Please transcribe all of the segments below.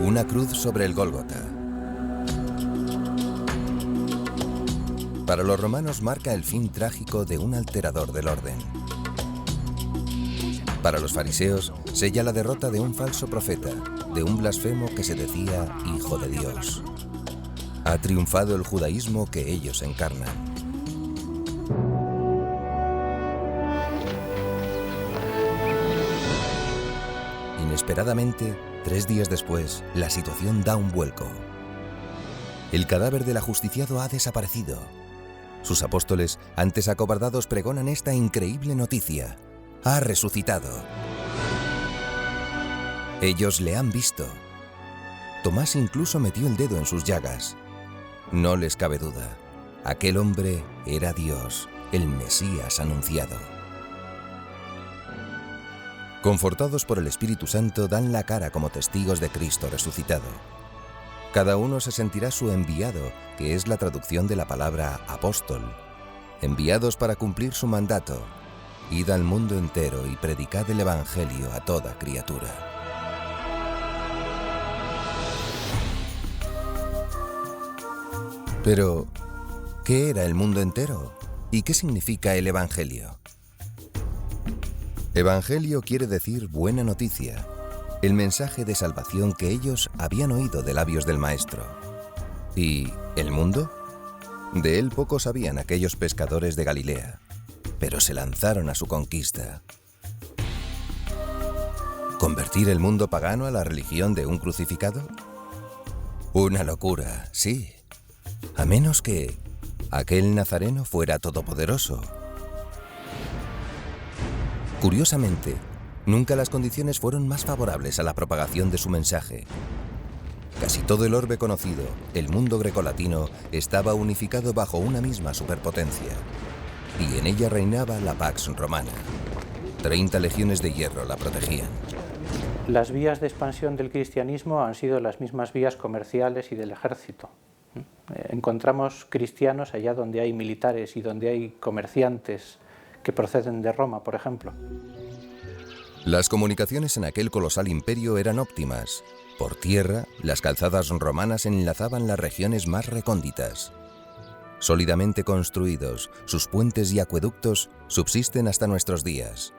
Una cruz sobre el Gólgota. Para los romanos marca el fin trágico de un alterador del orden. Para los fariseos sella la derrota de un falso profeta, de un blasfemo que se decía hijo de Dios. Ha triunfado el judaísmo que ellos encarnan. Inesperadamente, 3 días después, la situación da un vuelco. El cadáver del ajusticiado ha desaparecido. Sus apóstoles, antes acobardados, pregonan esta increíble noticia. Ha resucitado. Ellos le han visto. Tomás incluso metió el dedo en sus llagas. No les cabe duda. Aquel hombre era Dios, el Mesías anunciado. Confortados por el Espíritu Santo, dan la cara como testigos de Cristo resucitado. Cada uno se sentirá su enviado, que es la traducción de la palabra apóstol. Enviados para cumplir su mandato. Id al mundo entero y predicad el Evangelio a toda criatura. Pero, ¿qué era el mundo entero? ¿Y qué significa el Evangelio? Evangelio quiere decir buena noticia, el mensaje de salvación que ellos habían oído de labios del Maestro. ¿Y el mundo? De él poco sabían aquellos pescadores de Galilea, pero se lanzaron a su conquista. ¿Convertir el mundo pagano a la religión de un crucificado? Una locura, sí. A menos que aquel nazareno fuera todopoderoso. Curiosamente, nunca las condiciones fueron más favorables a la propagación de su mensaje. Casi todo el orbe conocido, el mundo grecolatino, estaba unificado bajo una misma superpotencia. Y en ella reinaba la Pax Romana. 30 legiones de hierro la protegían. Las vías de expansión del cristianismo han sido las mismas vías comerciales y del ejército. Encontramos cristianos allá donde hay militares y donde hay comerciantes que proceden de Roma, por ejemplo. Las comunicaciones en aquel colosal imperio eran óptimas. Por tierra, las calzadas romanas enlazaban las regiones más recónditas. Sólidamente construidos, sus puentes y acueductos subsisten hasta nuestros días.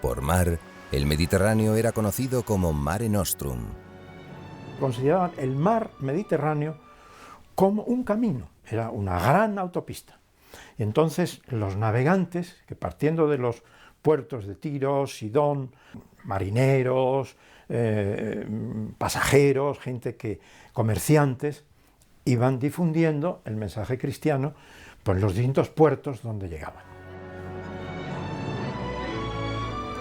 Por mar, el Mediterráneo era conocido como Mare Nostrum. Consideraban el mar Mediterráneo como un camino, era una gran autopista. Y entonces los navegantes, que partiendo de los puertos de Tiro, Sidón, marineros, pasajeros, comerciantes, iban difundiendo el mensaje cristiano por los distintos puertos donde llegaban.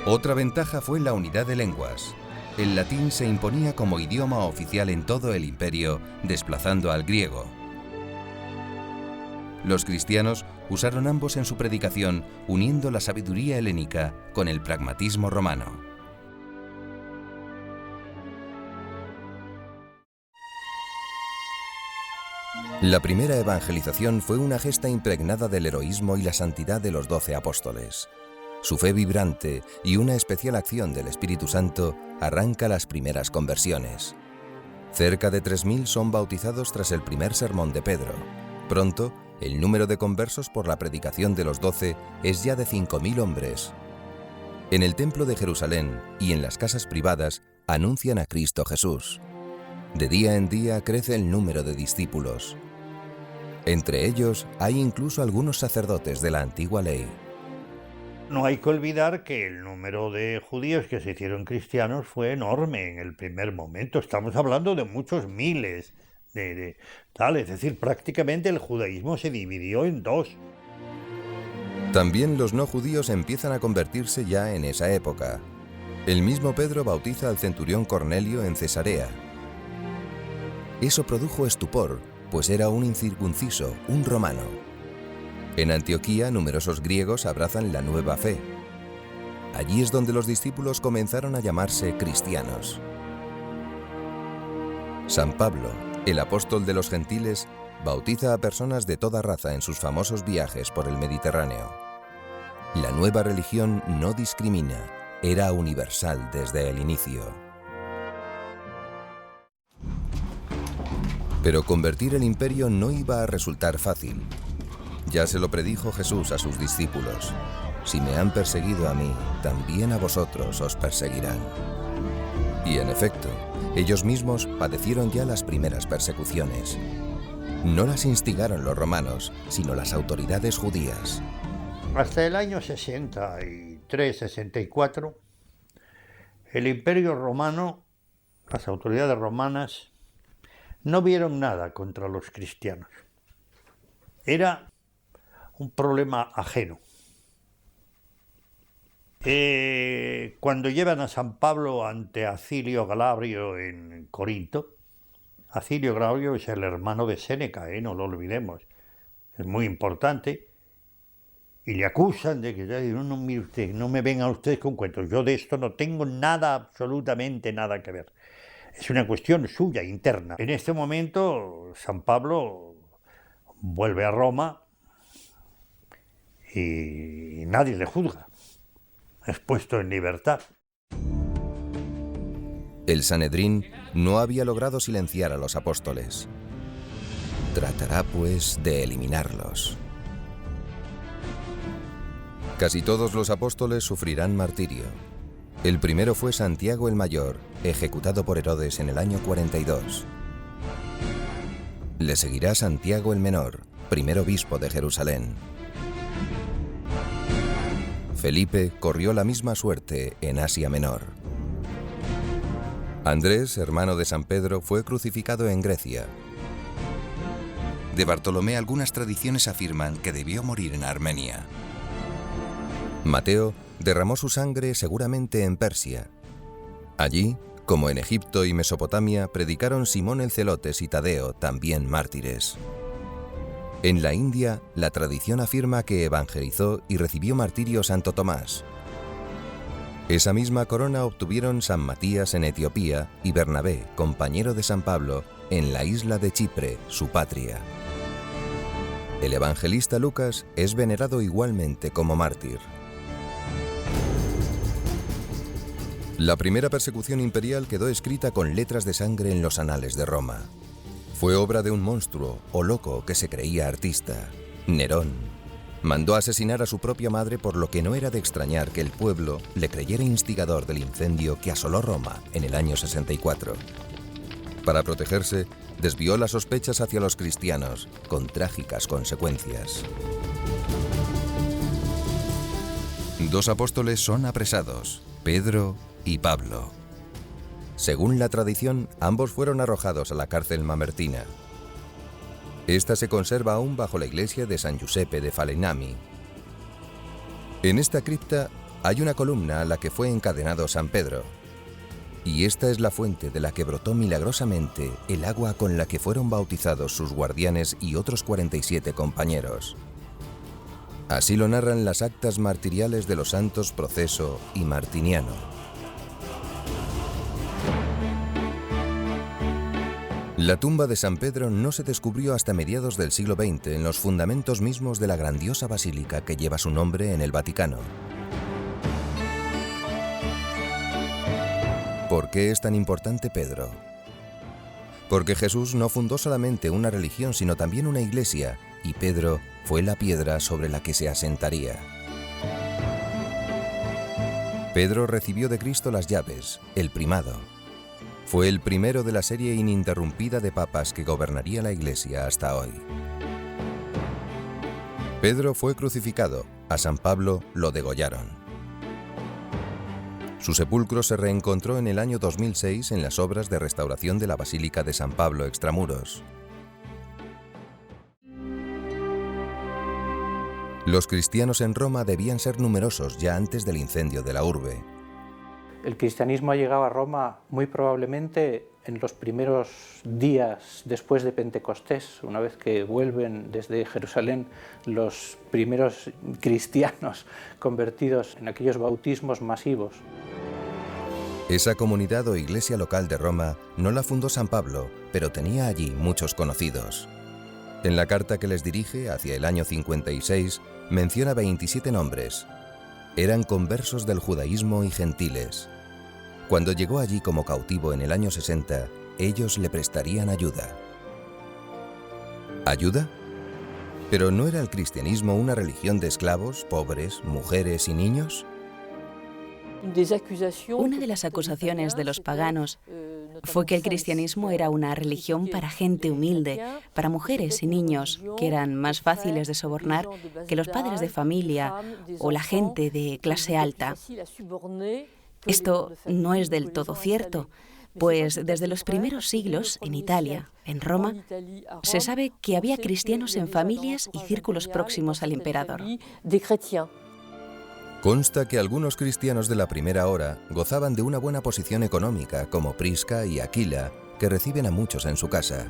Otra ventaja fue la unidad de lenguas. El latín se imponía como idioma oficial en todo el imperio, desplazando al griego. Los cristianos usaron ambos en su predicación, uniendo la sabiduría helénica con el pragmatismo romano. La primera evangelización fue una gesta impregnada del heroísmo y la santidad de los 12 apóstoles. Su fe vibrante y una especial acción del Espíritu Santo arranca las primeras conversiones. Cerca de 3.000 son bautizados tras el primer sermón de Pedro. Pronto, el número de conversos por la predicación de los 12 es ya de 5.000 hombres. En el templo de Jerusalén y en las casas privadas anuncian a Cristo Jesús. De día en día crece el número de discípulos. Entre ellos hay incluso algunos sacerdotes de la antigua ley. No hay que olvidar que el número de judíos que se hicieron cristianos fue enorme en el primer momento. Estamos hablando de muchos miles es decir, prácticamente el judaísmo se dividió en 2. También los no judíos empiezan a convertirse ya en esa época. El mismo Pedro bautiza al centurión Cornelio en Cesarea. Eso produjo estupor, pues era un incircunciso, un romano. En Antioquía, numerosos griegos abrazan la nueva fe. Allí es donde los discípulos comenzaron a llamarse cristianos. San Pablo, el apóstol de los gentiles, bautiza a personas de toda raza en sus famosos viajes por el Mediterráneo. La nueva religión no discrimina, era universal desde el inicio. Pero convertir el imperio no iba a resultar fácil. Ya se lo predijo Jesús a sus discípulos. Si me han perseguido a mí, también a vosotros os perseguirán. Y en efecto, ellos mismos padecieron ya las primeras persecuciones. No las instigaron los romanos, sino las autoridades judías. Hasta el año 63-64, el Imperio Romano, las autoridades romanas, no vieron nada contra los cristianos. Era un problema ajeno. Cuando llevan a San Pablo ante Acilio Glabrio en Corinto, Acilio Glabrio es el hermano de Séneca, no lo olvidemos, es muy importante, y le acusan de que no, mire usted, no me vengan ustedes con cuentos, yo de esto no tengo nada, absolutamente nada que ver. Es una cuestión suya, interna. En este momento, San Pablo vuelve a Roma y nadie le juzga. Es puesto en libertad. El Sanedrín no había logrado silenciar a los apóstoles. Tratará, pues, de eliminarlos. Casi todos los apóstoles sufrirán martirio. El primero fue Santiago el Mayor, ejecutado por Herodes en el año 42. Le seguirá Santiago el Menor, primer obispo de Jerusalén. Felipe corrió la misma suerte en Asia Menor. Andrés, hermano de San Pedro, fue crucificado en Grecia. De Bartolomé algunas tradiciones afirman que debió morir en Armenia. Mateo derramó su sangre seguramente en Persia. Allí, como en Egipto y Mesopotamia, predicaron Simón el Celotes y Tadeo, también mártires. En la India, la tradición afirma que evangelizó y recibió martirio Santo Tomás. Esa misma corona obtuvieron San Matías en Etiopía y Bernabé, compañero de San Pablo, en la isla de Chipre, su patria. El evangelista Lucas es venerado igualmente como mártir. La primera persecución imperial quedó escrita con letras de sangre en los anales de Roma. Fue obra de un monstruo o loco que se creía artista, Nerón. Mandó asesinar a su propia madre, por lo que no era de extrañar que el pueblo le creyera instigador del incendio que asoló Roma en el año 64. Para protegerse, desvió las sospechas hacia los cristianos, con trágicas consecuencias. 2 apóstoles son apresados, Pedro y Pablo. Según la tradición, ambos fueron arrojados a la cárcel mamertina. Esta se conserva aún bajo la iglesia de San Giuseppe de Falegnami. En esta cripta hay una columna a la que fue encadenado San Pedro. Y esta es la fuente de la que brotó milagrosamente el agua con la que fueron bautizados sus guardianes y otros 47 compañeros. Así lo narran las actas martiriales de los santos Proceso y Martiniano. La tumba de San Pedro no se descubrió hasta mediados del siglo XX en los fundamentos mismos de la grandiosa basílica que lleva su nombre en el Vaticano. ¿Por qué es tan importante Pedro? Porque Jesús no fundó solamente una religión, sino también una iglesia, y Pedro fue la piedra sobre la que se asentaría. Pedro recibió de Cristo las llaves, el primado. Fue el primero de la serie ininterrumpida de papas que gobernaría la Iglesia hasta hoy. Pedro fue crucificado, a San Pablo lo degollaron. Su sepulcro se reencontró en el año 2006 en las obras de restauración de la Basílica de San Pablo extramuros. Los cristianos en Roma debían ser numerosos ya antes del incendio de la urbe. El cristianismo ha llegado a Roma muy probablemente en los primeros días después de Pentecostés, una vez que vuelven desde Jerusalén los primeros cristianos convertidos en aquellos bautismos masivos. Esa comunidad o iglesia local de Roma no la fundó San Pablo, pero tenía allí muchos conocidos. En la carta que les dirige, hacia el año 56, menciona 27 nombres. Eran conversos del judaísmo y gentiles. Cuando llegó allí como cautivo en el año 60, ellos le prestarían ayuda. ¿Ayuda? ¿Pero no era el cristianismo una religión de esclavos, pobres, mujeres y niños? Una de las acusaciones de los paganos fue que el cristianismo era una religión para gente humilde, para mujeres y niños, que eran más fáciles de sobornar que los padres de familia o la gente de clase alta. Esto no es del todo cierto, pues desde los primeros siglos en Italia, en Roma, se sabe que había cristianos en familias y círculos próximos al emperador. Consta que algunos cristianos de la primera hora gozaban de una buena posición económica, como Prisca y Aquila, que reciben a muchos en su casa.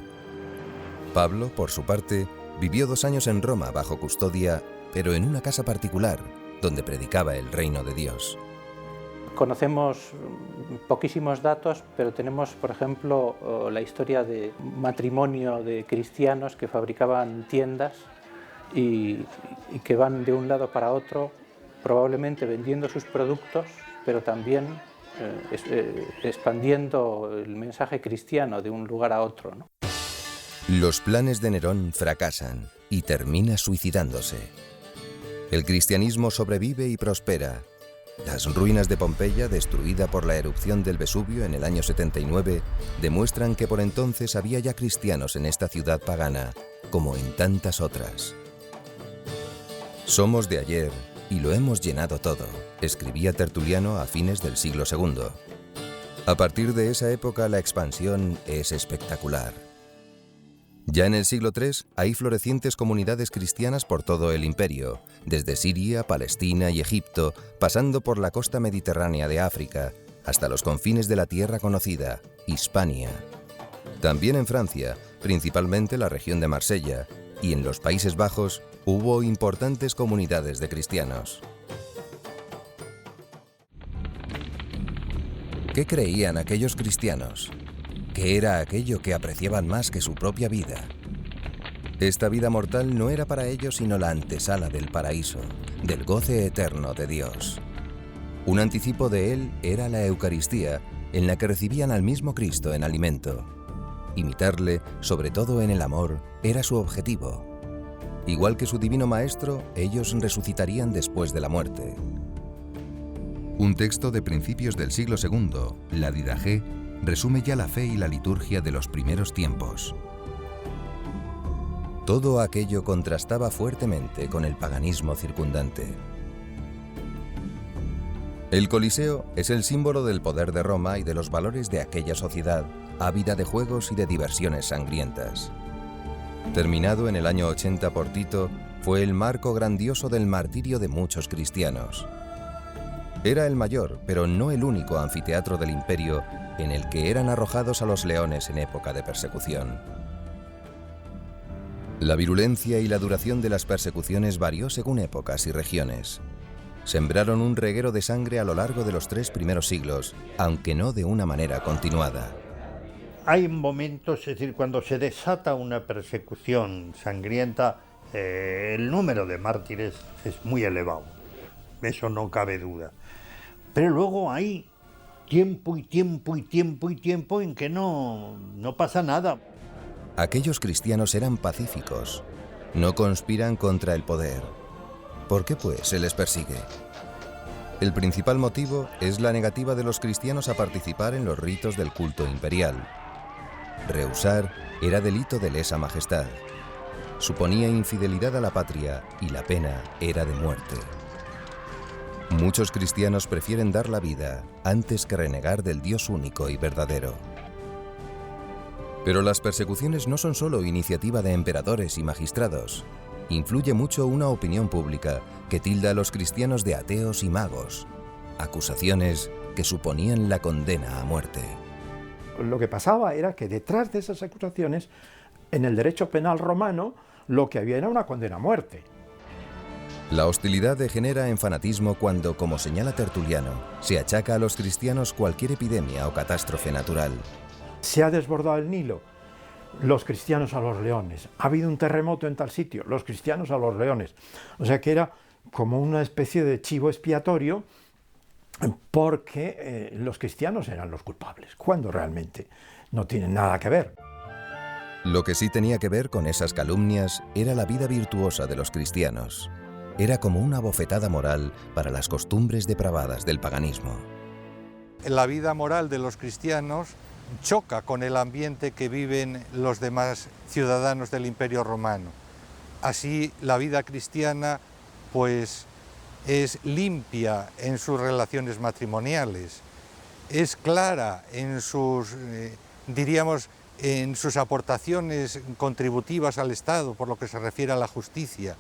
Pablo, por su parte, vivió 2 años en Roma bajo custodia, pero en una casa particular, donde predicaba el reino de Dios. Conocemos poquísimos datos, pero tenemos, por ejemplo, la historia de matrimonio de cristianos que fabricaban tiendas y que van de un lado para otro, probablemente vendiendo sus productos, pero también expandiendo el mensaje cristiano de un lugar a otro, ¿no? Los planes de Nerón fracasan y termina suicidándose. El cristianismo sobrevive y prospera. Las ruinas de Pompeya, destruida por la erupción del Vesubio en el año 79, demuestran que por entonces había ya cristianos en esta ciudad pagana, como en tantas otras. Somos de ayer y lo hemos llenado todo, escribía Tertuliano a fines del siglo II. A partir de esa época la expansión es espectacular. Ya en el siglo III hay florecientes comunidades cristianas por todo el imperio, desde Siria, Palestina y Egipto, pasando por la costa mediterránea de África, hasta los confines de la tierra conocida, Hispania. También en Francia, principalmente la región de Marsella, y en los Países Bajos hubo importantes comunidades de cristianos. ¿Qué creían aquellos cristianos? ¿Qué era aquello que apreciaban más que su propia vida? Esta vida mortal no era para ellos sino la antesala del paraíso, del goce eterno de Dios. Un anticipo de él era la Eucaristía, en la que recibían al mismo Cristo en alimento. Imitarle, sobre todo en el amor, era su objetivo. Igual que su divino maestro, ellos resucitarían después de la muerte. Un texto de principios del siglo II, la Didaché, resume ya la fe y la liturgia de los primeros tiempos. Todo aquello contrastaba fuertemente con el paganismo circundante. El Coliseo es el símbolo del poder de Roma y de los valores de aquella sociedad, ávida de juegos y de diversiones sangrientas. Terminado en el año 80 por Tito, fue el marco grandioso del martirio de muchos cristianos. Era el mayor, pero no el único anfiteatro del imperio en el que eran arrojados a los leones en época de persecución. La virulencia y la duración de las persecuciones varió según épocas y regiones. Sembraron un reguero de sangre a lo largo de los 3 primeros siglos, aunque no de una manera continuada. Hay momentos, es decir, cuando se desata una persecución sangrienta, el número de mártires es muy elevado, eso no cabe duda. Pero luego hay tiempo y tiempo y tiempo y tiempo en que no pasa nada. Aquellos cristianos eran pacíficos, no conspiran contra el poder. ¿Por qué, pues, se les persigue? El principal motivo es la negativa de los cristianos a participar en los ritos del culto imperial. Rehusar era delito de lesa majestad. Suponía infidelidad a la patria y la pena era de muerte. Muchos cristianos prefieren dar la vida antes que renegar del Dios único y verdadero. Pero las persecuciones no son solo iniciativa de emperadores y magistrados. Influye mucho una opinión pública que tilda a los cristianos de ateos y magos, acusaciones que suponían la condena a muerte. Lo que pasaba era que detrás de esas acusaciones, en el derecho penal romano, lo que había era una condena a muerte. La hostilidad degenera en fanatismo cuando, como señala Tertuliano, se achaca a los cristianos cualquier epidemia o catástrofe natural. Se ha desbordado el Nilo, los cristianos a los leones. Ha habido un terremoto en tal sitio, los cristianos a los leones. O sea que era como una especie de chivo expiatorio porque los cristianos eran los culpables, cuando realmente no tienen nada que ver. Lo que sí tenía que ver con esas calumnias era la vida virtuosa de los cristianos. Era como una bofetada moral para las costumbres depravadas del paganismo. La vida moral de los cristianos choca con el ambiente que viven los demás ciudadanos del Imperio Romano. Así, la vida cristiana, pues, es limpia en sus relaciones matrimoniales, es clara en sus, diríamos, en sus aportaciones contributivas al Estado, por lo que se refiere a la justicia.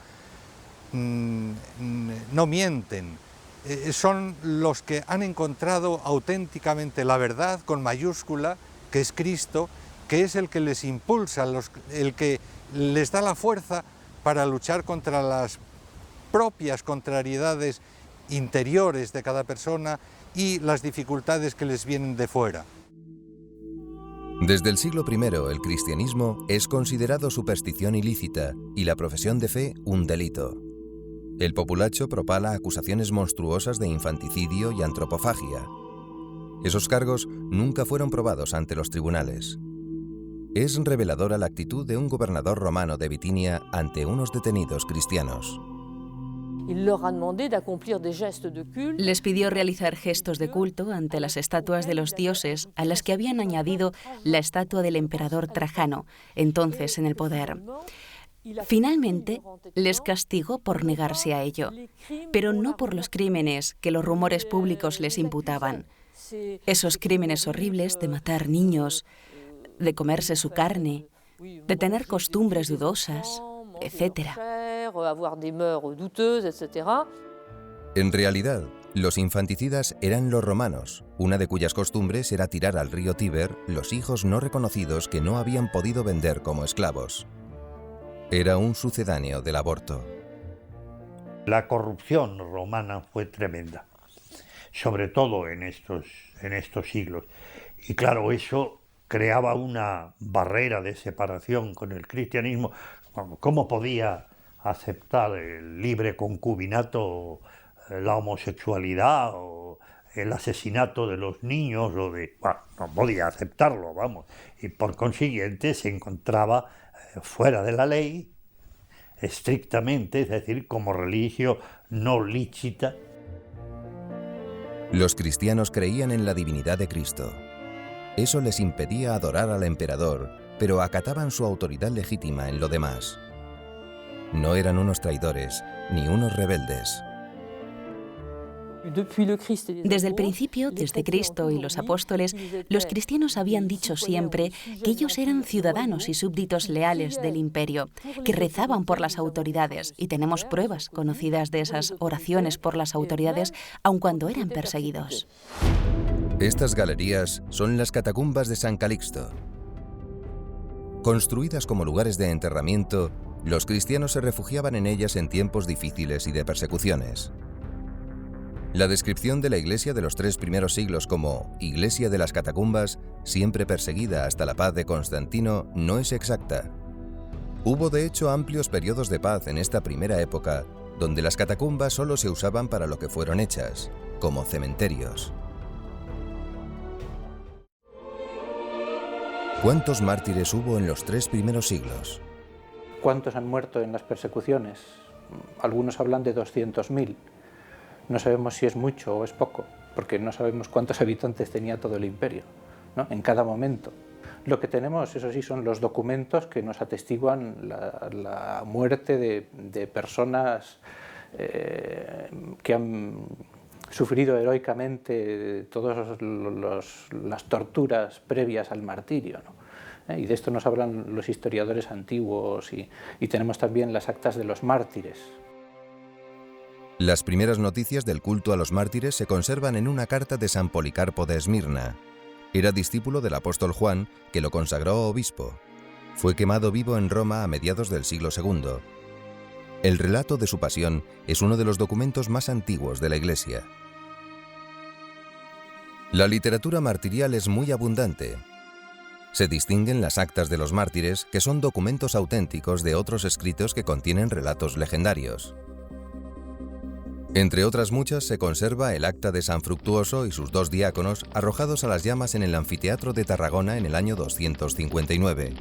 No mienten, son los que han encontrado auténticamente la verdad con mayúscula, que es Cristo, que es el que les impulsa, el que les da la fuerza para luchar contra las propias contrariedades interiores de cada persona y las dificultades que les vienen de fuera. Desde el siglo I, el cristianismo es considerado superstición ilícita y la profesión de fe un delito. El populacho propala acusaciones monstruosas de infanticidio y antropofagia. Esos cargos nunca fueron probados ante los tribunales. Es reveladora la actitud de un gobernador romano de Bitinia ante unos detenidos cristianos. Les pidió realizar gestos de culto ante las estatuas de los dioses a las que habían añadido la estatua del emperador Trajano, entonces en el poder. Finalmente, les castigó por negarse a ello, pero no por los crímenes que los rumores públicos les imputaban. Esos crímenes horribles de matar niños, de comerse su carne, de tener costumbres dudosas, etc. En realidad, los infanticidas eran los romanos, una de cuyas costumbres era tirar al río Tíber los hijos no reconocidos que no habían podido vender como esclavos. Era un sucedáneo del aborto. La corrupción romana fue tremenda, sobre todo en estos siglos. Y claro, eso creaba una barrera de separación con el cristianismo. ¿Cómo podía aceptar el libre concubinato, la homosexualidad o el asesinato de los niños? No podía aceptarlo, vamos. Y por consiguiente se encontraba fuera de la ley, estrictamente, es decir, como religio no lícita. Los cristianos creían en la divinidad de Cristo. Eso les impedía adorar al emperador, pero acataban su autoridad legítima en lo demás. No eran unos traidores, ni unos rebeldes. Desde el principio, desde Cristo y los apóstoles, los cristianos habían dicho siempre que ellos eran ciudadanos y súbditos leales del imperio, que rezaban por las autoridades, y tenemos pruebas conocidas de esas oraciones por las autoridades, aun cuando eran perseguidos. Estas galerías son las catacumbas de San Calixto. Construidas como lugares de enterramiento, los cristianos se refugiaban en ellas en tiempos difíciles y de persecuciones. La descripción de la Iglesia de los 3 primeros siglos como Iglesia de las Catacumbas, siempre perseguida hasta la paz de Constantino, no es exacta. Hubo de hecho amplios periodos de paz en esta primera época, donde las catacumbas solo se usaban para lo que fueron hechas, como cementerios. ¿Cuántos mártires hubo en los 3 primeros siglos? ¿Cuántos han muerto en las persecuciones? Algunos hablan de 200.000. No sabemos si es mucho o es poco, porque no sabemos cuántos habitantes tenía todo el imperio, ¿no? En cada momento. Lo que tenemos, eso sí, son los documentos que nos atestiguan la muerte de personas que han sufrido heroicamente todas las torturas previas al martirio, ¿no? Y de esto nos hablan los historiadores antiguos y tenemos también las actas de los mártires. Las primeras noticias del culto a los mártires se conservan en una carta de San Policarpo de Esmirna. Era discípulo del apóstol Juan, que lo consagró obispo. Fue quemado vivo en Roma a mediados del siglo II. El relato de su pasión es uno de los documentos más antiguos de la Iglesia. La literatura martirial es muy abundante. Se distinguen las actas de los mártires, que son documentos auténticos de otros escritos que contienen relatos legendarios. Entre otras muchas se conserva el acta de San Fructuoso y sus 2 diáconos arrojados a las llamas en el anfiteatro de Tarragona en el año 259.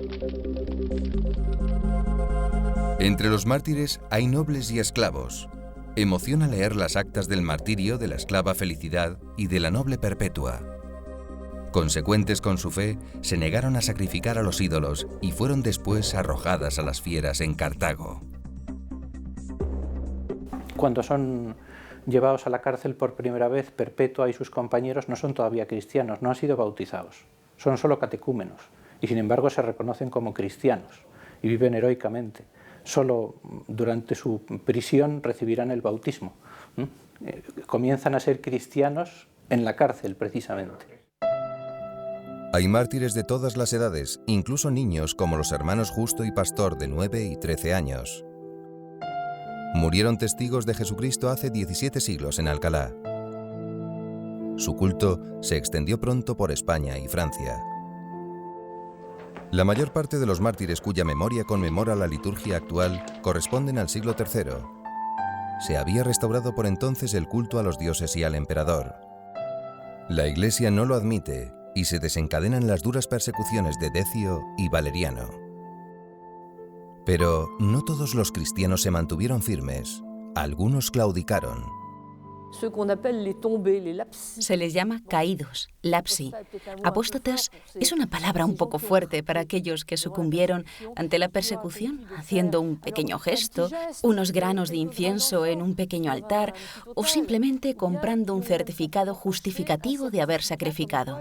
Entre los mártires hay nobles y esclavos. Emociona leer las actas del martirio de la esclava Felicidad y de la noble Perpetua. Consecuentes con su fe, se negaron a sacrificar a los ídolos y fueron después arrojadas a las fieras en Cartago. Cuando son llevados a la cárcel por primera vez, Perpetua y sus compañeros no son todavía cristianos, no han sido bautizados, son solo catecúmenos y sin embargo se reconocen como cristianos y viven heroicamente. Solo durante su prisión recibirán el bautismo. Comienzan a ser cristianos en la cárcel, precisamente. Hay mártires de todas las edades, incluso niños como los hermanos Justo y Pastor de 9 y 13 años. Murieron testigos de Jesucristo hace 17 siglos en Alcalá. Su culto se extendió pronto por España y Francia. La mayor parte de los mártires cuya memoria conmemora la liturgia actual corresponden al siglo III. Se había restaurado por entonces el culto a los dioses y al emperador. La Iglesia no lo admite y se desencadenan las duras persecuciones de Decio y Valeriano. Pero no todos los cristianos se mantuvieron firmes. Algunos claudicaron. Se les llama caídos, lapsi. Apóstatas es una palabra un poco fuerte para aquellos que sucumbieron ante la persecución, haciendo un pequeño gesto, unos granos de incienso en un pequeño altar o simplemente comprando un certificado justificativo de haber sacrificado.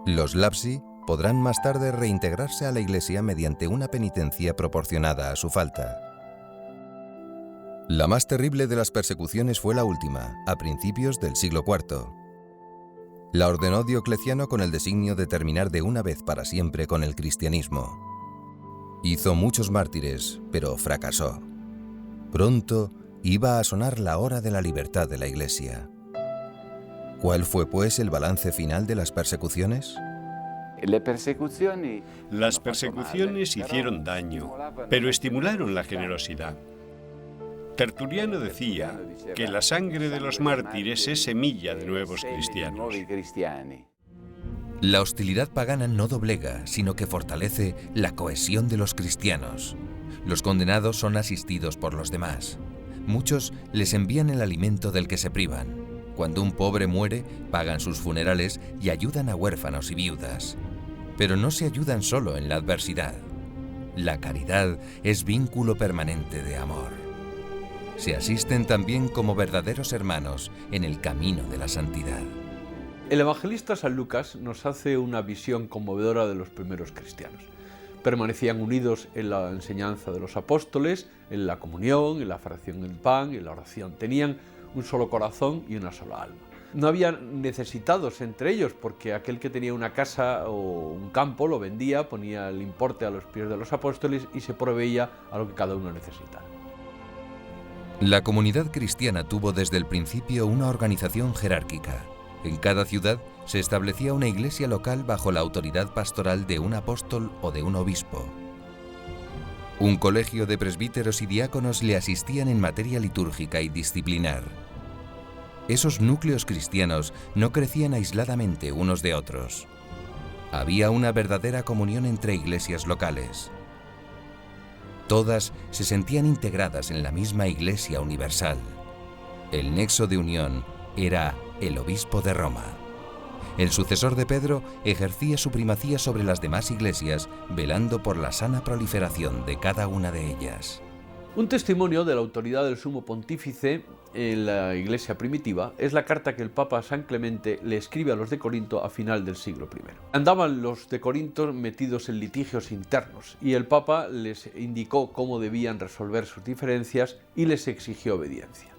Los lapsi podrán más tarde reintegrarse a la Iglesia mediante una penitencia proporcionada a su falta. La más terrible de las persecuciones fue la última, a principios del siglo IV. La ordenó Diocleciano con el designio de terminar de una vez para siempre con el cristianismo. Hizo muchos mártires, pero fracasó. Pronto iba a sonar la hora de la libertad de la Iglesia. ¿Cuál fue, pues, el balance final de las persecuciones? Las persecuciones hicieron daño, pero estimularon la generosidad. Tertuliano decía que la sangre de los mártires es semilla de nuevos cristianos. La hostilidad pagana no doblega, sino que fortalece la cohesión de los cristianos. Los condenados son asistidos por los demás. Muchos les envían el alimento del que se privan. Cuando un pobre muere, pagan sus funerales y ayudan a huérfanos y viudas. Pero no se ayudan solo en la adversidad. La caridad es vínculo permanente de amor. Se asisten también como verdaderos hermanos en el camino de la santidad. El evangelista San Lucas nos hace una visión conmovedora de los primeros cristianos. Permanecían unidos en la enseñanza de los apóstoles, en la comunión, en la fracción del pan, en la oración. Tenían un solo corazón y una sola alma. No había necesitados entre ellos, porque aquel que tenía una casa o un campo lo vendía, ponía el importe a los pies de los apóstoles y se proveía a lo que cada uno necesitaba. La comunidad cristiana tuvo desde el principio una organización jerárquica. En cada ciudad se establecía una iglesia local bajo la autoridad pastoral de un apóstol o de un obispo. Un colegio de presbíteros y diáconos le asistían en materia litúrgica y disciplinar. Esos núcleos cristianos no crecían aisladamente unos de otros. Había una verdadera comunión entre iglesias locales. Todas se sentían integradas en la misma Iglesia universal. El nexo de unión era el obispo de Roma. El sucesor de Pedro ejercía su primacía sobre las demás iglesias, velando por la sana proliferación de cada una de ellas. Un testimonio de la autoridad del sumo pontífice en la iglesia primitiva es la carta que el Papa San Clemente le escribe a los de Corinto a final del siglo I. Andaban los de Corinto metidos en litigios internos y el Papa les indicó cómo debían resolver sus diferencias y les exigió obediencia.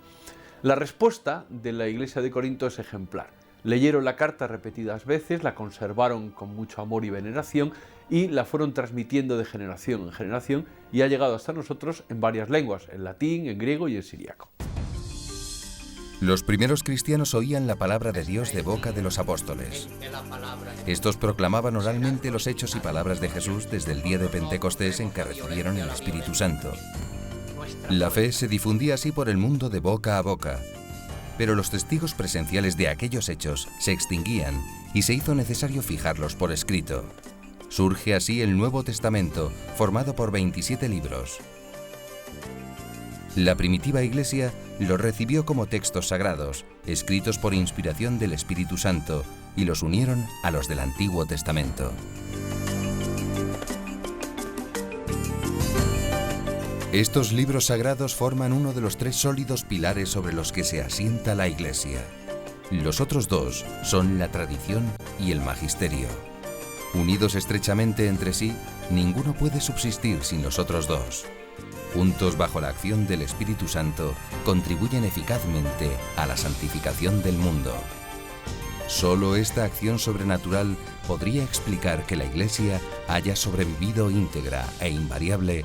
La respuesta de la iglesia de Corinto es ejemplar. Leyeron la carta repetidas veces, la conservaron con mucho amor y veneración y la fueron transmitiendo de generación en generación y ha llegado hasta nosotros en varias lenguas, en latín, en griego y en siríaco. Los primeros cristianos oían la palabra de Dios de boca de los apóstoles. Estos proclamaban oralmente los hechos y palabras de Jesús desde el día de Pentecostés en que recibieron el Espíritu Santo. La fe se difundía así por el mundo de boca a boca, pero los testigos presenciales de aquellos hechos se extinguían y se hizo necesario fijarlos por escrito. Surge así el Nuevo Testamento, formado por 27 libros. La primitiva Iglesia los recibió como textos sagrados, escritos por inspiración del Espíritu Santo, y los unieron a los del Antiguo Testamento. Estos libros sagrados forman uno de los 3 sólidos pilares sobre los que se asienta la Iglesia. Los otros 2 son la tradición y el magisterio. Unidos estrechamente entre sí, ninguno puede subsistir sin los otros 2. Juntos bajo la acción del Espíritu Santo, contribuyen eficazmente a la santificación del mundo. Solo esta acción sobrenatural podría explicar que la Iglesia haya sobrevivido íntegra e invariable